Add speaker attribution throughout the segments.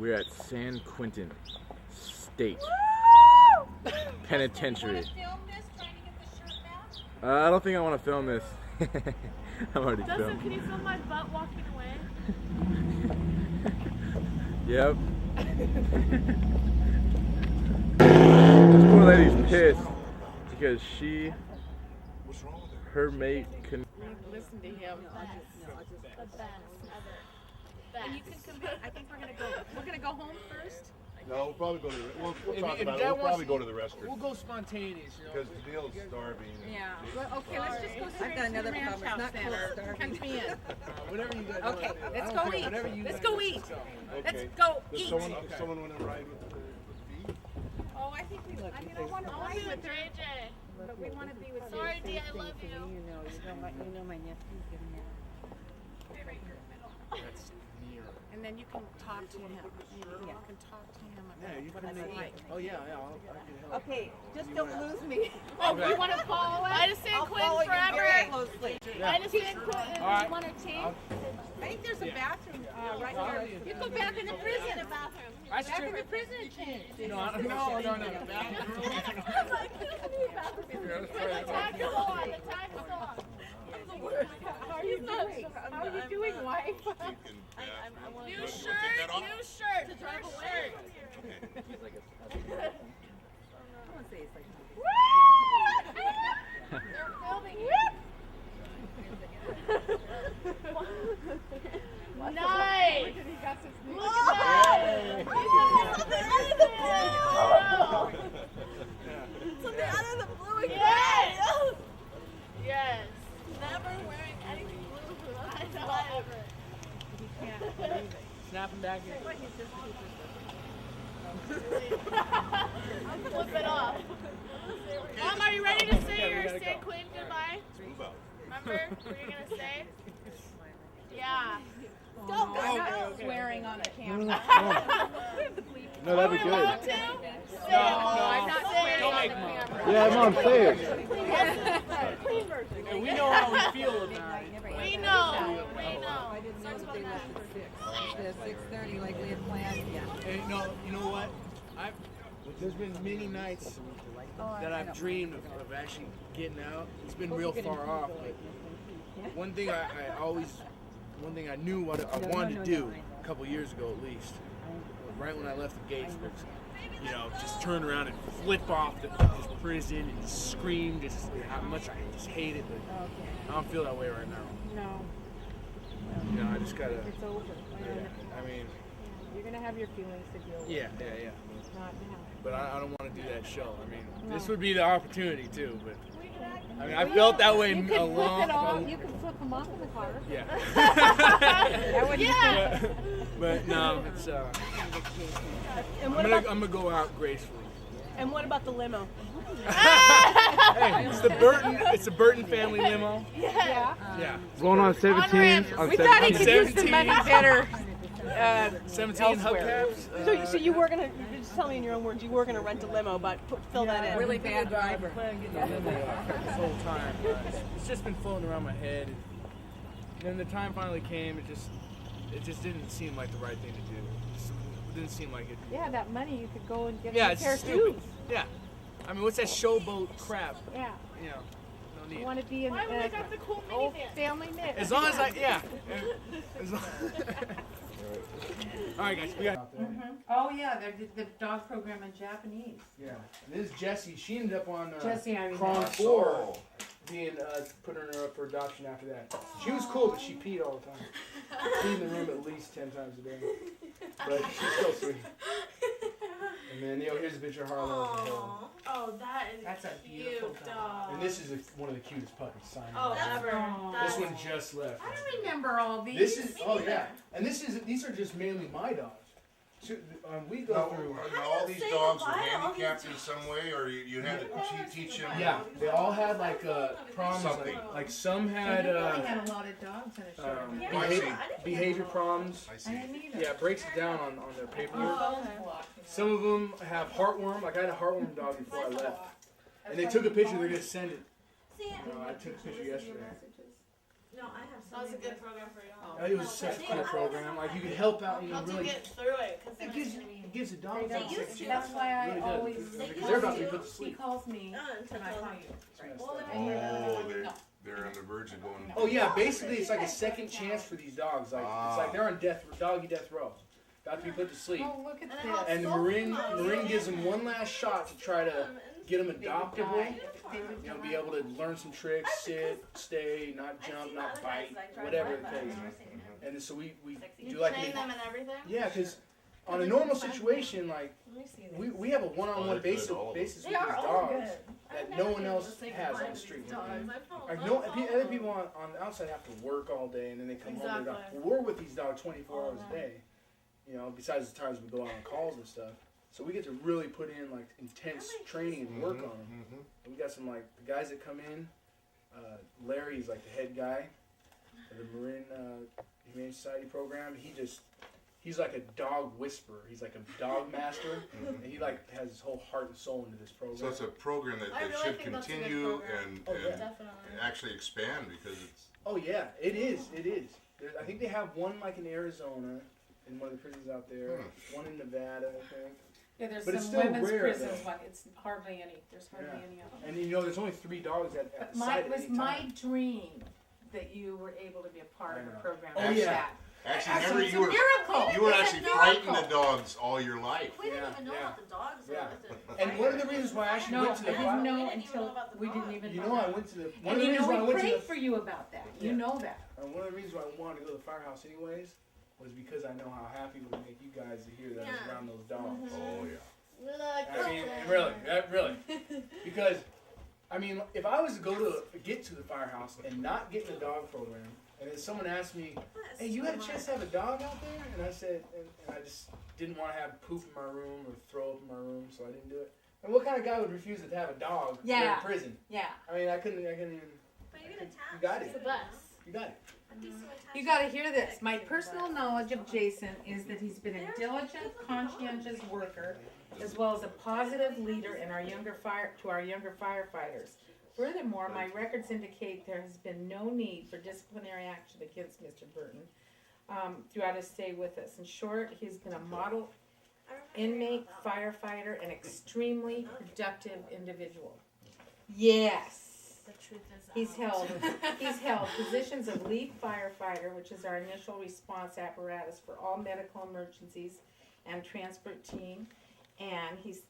Speaker 1: We're at San Quentin State Penitentiary. I don't think I want to film this. I'm already filmed.
Speaker 2: Can you film my butt walking away?
Speaker 1: Yep. This poor lady's pissed because her mate can.
Speaker 2: Listen to him. The best ever. And you can compare. I think we're gonna go home first.
Speaker 3: No, we'll probably go to the. We'll talk about it. We'll probably go to the restaurant.
Speaker 4: We'll go spontaneous, you know.
Speaker 3: Because Daniel's starving.
Speaker 2: Yeah. Well, okay, let's just go straight to the ranch house then, or count me in.
Speaker 4: Whatever you guys
Speaker 2: Okay,
Speaker 4: want.
Speaker 2: let's go eat. Let's go eat. Let's go eat.
Speaker 3: Someone want to ride with the feet?
Speaker 2: Oh, I think we. I mean, I want to ride with AJ. But we want to be with. Sorry, D, I love you.
Speaker 5: You know my nephew's giving me.
Speaker 2: Right here, middle.
Speaker 4: That's near.
Speaker 2: And then you can talk to him. You can talk to him about what it's like.
Speaker 4: Oh yeah, I can help.
Speaker 5: Okay, just don't lose me.
Speaker 2: Oh, you want to follow it? I just San Quentin forever.
Speaker 5: Closely.
Speaker 2: I just San Quentin.
Speaker 4: All right.
Speaker 2: You want to change? I think there's a bathroom right here. You go back in the prison. The bathroom. Back in the prison and change.
Speaker 4: No.
Speaker 2: The time is on. The time is on. How are you doing? How are you doing, wife? New shirt. New shirt. To drive away. They're filming you. Nice. Look at that.
Speaker 5: Something out of the blue again.
Speaker 2: Yes. Yes. Never wearing anything blue for the first time ever.
Speaker 4: Snap him back in.
Speaker 2: I'll flip it off. Mom, are you ready to say your San Quentin goodbye? Remember what you're going to say? Yeah. Don't I'm not swearing on the camera.
Speaker 1: No, that'd be good.
Speaker 2: No, I'm not swearing on the camera.
Speaker 1: Yeah, Mom, say it.
Speaker 2: Clean version.
Speaker 4: And we know how we feel about it.
Speaker 2: We know. We know.
Speaker 5: I didn't know that they left at 6:30 like we had planned. Yeah.
Speaker 4: And you know what? There's been many nights that I've dreamed of actually getting out. It's been real far off, but one thing I knew what I wanted to do a couple years ago at least, right when I left the gates, was, just turn around and flip off this prison and scream just how much I just hate it, but I don't feel that way right now.
Speaker 5: No.
Speaker 4: I just gotta.
Speaker 5: It's over.
Speaker 4: I mean.
Speaker 5: You're gonna have your feelings to deal with.
Speaker 4: Yeah.
Speaker 5: Not now.
Speaker 4: But I don't want to do that show. I mean, this would be the opportunity too. But I mean, I felt that way
Speaker 5: You
Speaker 4: a
Speaker 5: could
Speaker 4: long.
Speaker 5: flip it off. You could flip them off in the car.
Speaker 4: Yeah.
Speaker 5: That would
Speaker 4: But no, it's.
Speaker 2: And
Speaker 4: I'm gonna go out gracefully.
Speaker 2: And what about the limo?
Speaker 4: Hey, it's the Burton family limo.
Speaker 2: Yeah.
Speaker 4: Yeah.
Speaker 1: Going on 17.
Speaker 2: We thought he could use the money better.
Speaker 4: 17 hubcaps.
Speaker 6: So you were gonna, you're just telling me in your own words, you were gonna rent a limo, but fill that in.
Speaker 5: Really bad driver.
Speaker 4: Plan on getting a limo this whole time. It's just been floating around my head. And then the time finally came. It just didn't seem like the right thing to do. It didn't seem like it.
Speaker 5: Yeah, that money you could go and get
Speaker 4: Yeah,
Speaker 5: a
Speaker 4: it's
Speaker 5: pair of
Speaker 4: stupid.
Speaker 5: shoes.
Speaker 4: Yeah. I mean, what's that showboat crap?
Speaker 5: Yeah.
Speaker 4: No
Speaker 5: You
Speaker 4: need.
Speaker 5: want to be in
Speaker 2: Why would I
Speaker 5: a
Speaker 2: got the cool
Speaker 5: old
Speaker 2: minivan?
Speaker 5: family mix.
Speaker 4: As long as As long All right, guys, we got.
Speaker 5: Oh yeah, they did the dog program in Japanese.
Speaker 4: Yeah, and this is Jessie. She ended up on
Speaker 5: Jessie, I
Speaker 4: Prong
Speaker 5: remember.
Speaker 4: 4, being putting her up for adoption after that. She was cool, but she peed all the time. Peed in the room at least 10 times a day. But she's still sweet. And then here's a picture of Harlow.
Speaker 2: Oh,
Speaker 5: That's a
Speaker 2: cute
Speaker 5: beautiful
Speaker 2: dog.
Speaker 4: And this is one of the cutest puppies. Simon.
Speaker 2: Oh, ever.
Speaker 4: This one just left.
Speaker 5: I don't remember all these.
Speaker 4: This is and these are just mainly my dogs. So, we go through.
Speaker 3: Are all these dogs were handicapped in some way, or you had to teach them?
Speaker 4: Yeah, they all had like problems.
Speaker 3: Something.
Speaker 4: Like some
Speaker 5: I
Speaker 4: had
Speaker 5: didn't really have a lot of dogs in a short
Speaker 4: behavior problems.
Speaker 3: I
Speaker 5: I
Speaker 3: see.
Speaker 5: didn't either.
Speaker 4: Yeah, it breaks it down on their paperwork.
Speaker 5: Oh,
Speaker 4: Some of them have heartworm. Like I had a heartworm dog before I left, and they took a picture. They're gonna send it. I took a picture yesterday.
Speaker 2: No, I have. That was a good program for you.
Speaker 4: It was such a cool program. Like you could help out,
Speaker 2: Help you
Speaker 4: really.
Speaker 2: get through it, because
Speaker 4: gives a dog.
Speaker 5: They
Speaker 4: a
Speaker 5: used
Speaker 4: second
Speaker 5: to.
Speaker 4: chance.
Speaker 5: That's why I
Speaker 4: Really does.
Speaker 5: always.
Speaker 4: Because they're about to be put to
Speaker 5: He
Speaker 4: sleep.
Speaker 5: calls me
Speaker 6: until
Speaker 5: and I call you.
Speaker 3: Oh, they're on the verge of going.
Speaker 4: Oh yeah, basically it's like a second chance for these dogs. Like it's like they're on doggy death row, about to be put to sleep.
Speaker 5: Oh, look at this.
Speaker 4: And the Marin gives them one last shot to try to get them adoptable. You know, be able to learn some tricks, sit, stay, not jump, not bite, whatever the case. And so we do like
Speaker 2: train them and everything?
Speaker 4: yeah, because on a normal situation, like we have a one-on-one basis with these dogs that no one else has on the street. Like other people on the outside have to work all day and then they come home. Well, we're with these dogs 24 hours a day. You know, besides the times we go out on calls and stuff. So we get to really put in like intense training and work on them. We got some like the guys that come in. Larry is like the head guy of the Marin Humane Society program. He's like a dog whisperer. He's like a dog master, and he like has his whole heart and soul into this program.
Speaker 3: So it's a program that should continue and actually expand because it's.
Speaker 4: Oh yeah, it is. It is. I think they have one like in Arizona, in one of the prisons out there. One in Nevada, I think.
Speaker 5: Yeah, there's
Speaker 4: But it's
Speaker 5: some
Speaker 4: still
Speaker 5: women's
Speaker 4: rare,
Speaker 5: prisons,
Speaker 4: though.
Speaker 5: but it's hardly any. There's hardly any of them.
Speaker 4: And you know, there's only 3 dogs at
Speaker 5: But
Speaker 4: the site
Speaker 5: it was
Speaker 4: at any
Speaker 5: my
Speaker 4: time.
Speaker 5: dream that you were able to be a part of a program
Speaker 4: Oh,
Speaker 5: like
Speaker 4: yeah.
Speaker 5: that.
Speaker 3: Actually,
Speaker 5: It's
Speaker 3: remember
Speaker 5: a miracle.
Speaker 3: you were
Speaker 5: It's a
Speaker 3: actually fighting
Speaker 5: miracle.
Speaker 3: the dogs all your life.
Speaker 2: We didn't
Speaker 4: Yeah,
Speaker 2: even know
Speaker 4: yeah.
Speaker 2: about the dogs.
Speaker 4: Yeah. And one of the reasons why I actually
Speaker 5: No,
Speaker 4: went to
Speaker 5: I
Speaker 4: the
Speaker 5: didn't
Speaker 4: fire,
Speaker 5: know until we didn't even
Speaker 4: you
Speaker 5: know
Speaker 4: know, I
Speaker 5: that.
Speaker 4: went to the one
Speaker 5: And
Speaker 4: of the
Speaker 5: you
Speaker 4: reasons
Speaker 5: know,
Speaker 4: why I
Speaker 5: we
Speaker 4: went to
Speaker 5: prayed
Speaker 4: the
Speaker 5: for you about that. You
Speaker 4: Yeah.
Speaker 5: know that.
Speaker 4: and one of the reasons why I wanted to go to the firehouse anyways was because I know how happy it would make you guys to hear that I was around those dogs.
Speaker 3: Oh yeah.
Speaker 4: I mean, really. Because, I mean, if I was to get to the firehouse and not get in the dog program, and then someone asked me, hey, you had a chance to have a dog out there? And I said, and I just didn't want to have poop in my room or throw up in my room, so I didn't do it. And what kind of guy would refuse to have a dog in prison?
Speaker 5: Yeah.
Speaker 4: I mean, I couldn't even. You got it.
Speaker 2: The best.
Speaker 4: You got it.
Speaker 5: You got to hear this. My personal knowledge of Jason is that he's been a diligent, conscientious worker, as well as a positive leader in our younger firefighters. Furthermore, my records indicate there has been no need for disciplinary action against Mr. Burton throughout his stay with us. In short, he's been a model inmate, firefighter, and extremely productive individual. Yes.
Speaker 2: The truth is
Speaker 5: He's held positions of lead firefighter, which is our initial response apparatus for all medical emergencies and transport team, and he's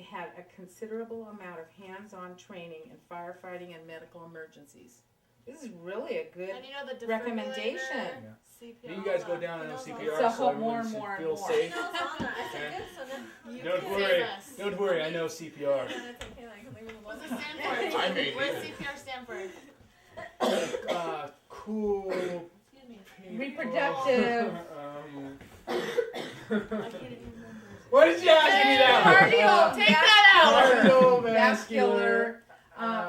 Speaker 5: had a considerable amount of hands-on training in firefighting and medical emergencies. This is really a good
Speaker 2: And you know the
Speaker 5: recommendation.
Speaker 2: CPR.
Speaker 4: You guys go down and know CPR,
Speaker 5: So
Speaker 4: so
Speaker 5: more
Speaker 4: everyone
Speaker 5: and more and
Speaker 4: feels
Speaker 5: more.
Speaker 4: safe.
Speaker 2: You
Speaker 4: Don't
Speaker 2: can
Speaker 4: worry.
Speaker 2: save us.
Speaker 4: Don't worry. I know CPR.
Speaker 2: What's it stand for?
Speaker 3: I made
Speaker 2: What
Speaker 3: it.
Speaker 2: does CPR stand for?
Speaker 4: Cool.
Speaker 5: reproductive.
Speaker 4: What did you ask me that?
Speaker 5: Take that out.
Speaker 4: Cardiovascular.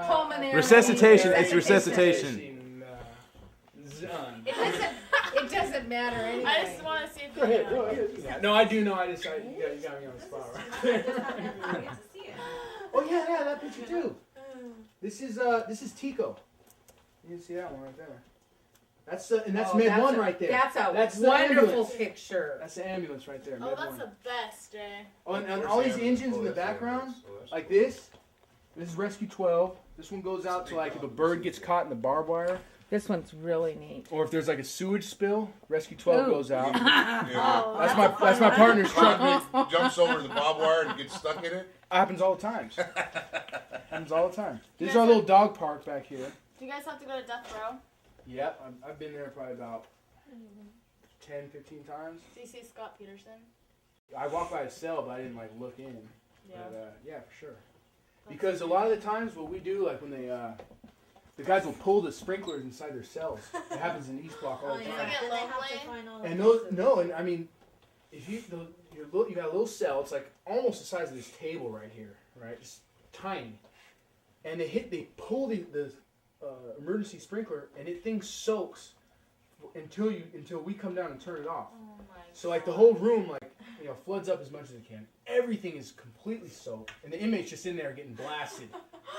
Speaker 5: Pulmonary.
Speaker 1: Resuscitation. It's resuscitation.
Speaker 5: It doesn't matter anyway.
Speaker 2: I just want to see if
Speaker 4: Go
Speaker 2: you
Speaker 4: ahead.
Speaker 2: know.
Speaker 4: Go ahead. Yeah, no, I do know. You got me on the spot right there. Oh yeah, that picture too. This is Tico. You can see that one right there. That's Med 1 right there.
Speaker 5: That's a
Speaker 4: the
Speaker 5: wonderful
Speaker 4: ambulance.
Speaker 5: picture.
Speaker 4: That's the ambulance right there.
Speaker 2: Oh,
Speaker 4: Med
Speaker 2: that's
Speaker 4: 1.
Speaker 2: the best, Jay.
Speaker 4: Oh, and all these engines in the background, like this. This is Rescue 12. This one goes out to like if a bird gets caught in the barbed wire,
Speaker 5: This one's really neat.
Speaker 4: or if there's like a sewage spill, Rescue 12
Speaker 5: Ooh.
Speaker 4: goes out.
Speaker 2: Oh,
Speaker 4: That's my partner's truck.
Speaker 3: Truck jumps over the barbed wire and gets stuck in it.
Speaker 4: Happens all the time. Happens all the time. This is our little dog park back here.
Speaker 2: Do you guys have to go to death row?
Speaker 4: Yep, I've been there probably about 10, 15 times.
Speaker 2: Do you see Scott Peterson?
Speaker 4: I walked by a cell, but I didn't like look in.
Speaker 2: Yeah.
Speaker 4: But, yeah, for sure. Because a lot of the times, what we do, like when they, the guys will pull the sprinklers inside their cells. It happens in East Block all the
Speaker 2: Does
Speaker 4: time.
Speaker 2: it get lonely?
Speaker 4: And those, no, and I mean, if you you got a little cell, it's like almost the size of this table right here, right? It's tiny, and they pull the emergency sprinkler, and it thing soaks until we come down and turn it off.
Speaker 2: Oh my
Speaker 4: So like the whole room floods up as much as it can. Everything is completely soaked, and the inmate's just in there getting blasted.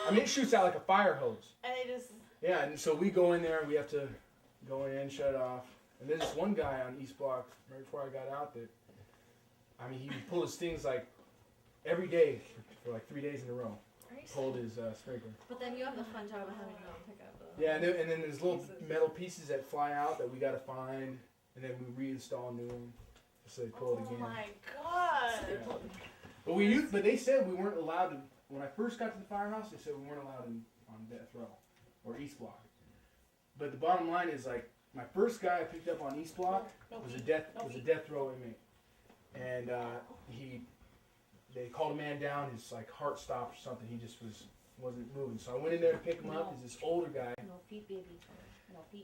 Speaker 4: I mean, it shoots out like a fire hose.
Speaker 2: And they just.
Speaker 4: Yeah, and so we go in there, and we have to go in, shut it off. And there's this one guy on East Block right before I got out that I mean, he would pull his things like every day for like 3 days in a row. Pulled his sprinkler.
Speaker 7: But then you have the fun job of having your own pickup.
Speaker 4: Yeah, and then there's little metal pieces that fly out that we gotta find, and then we reinstall a new one. So they pull it again.
Speaker 2: Oh my god.
Speaker 4: Yeah. But they said we weren't allowed to. When I first got to the firehouse, they said we weren't allowed on death row or East Block. But the bottom line is, like, my first guy I picked up on East Block was a death row inmate, and they called a man down. His like heart stopped or something. He just wasn't moving. So I went in there to pick him up. He's this older guy.
Speaker 7: No feet, baby. No feet.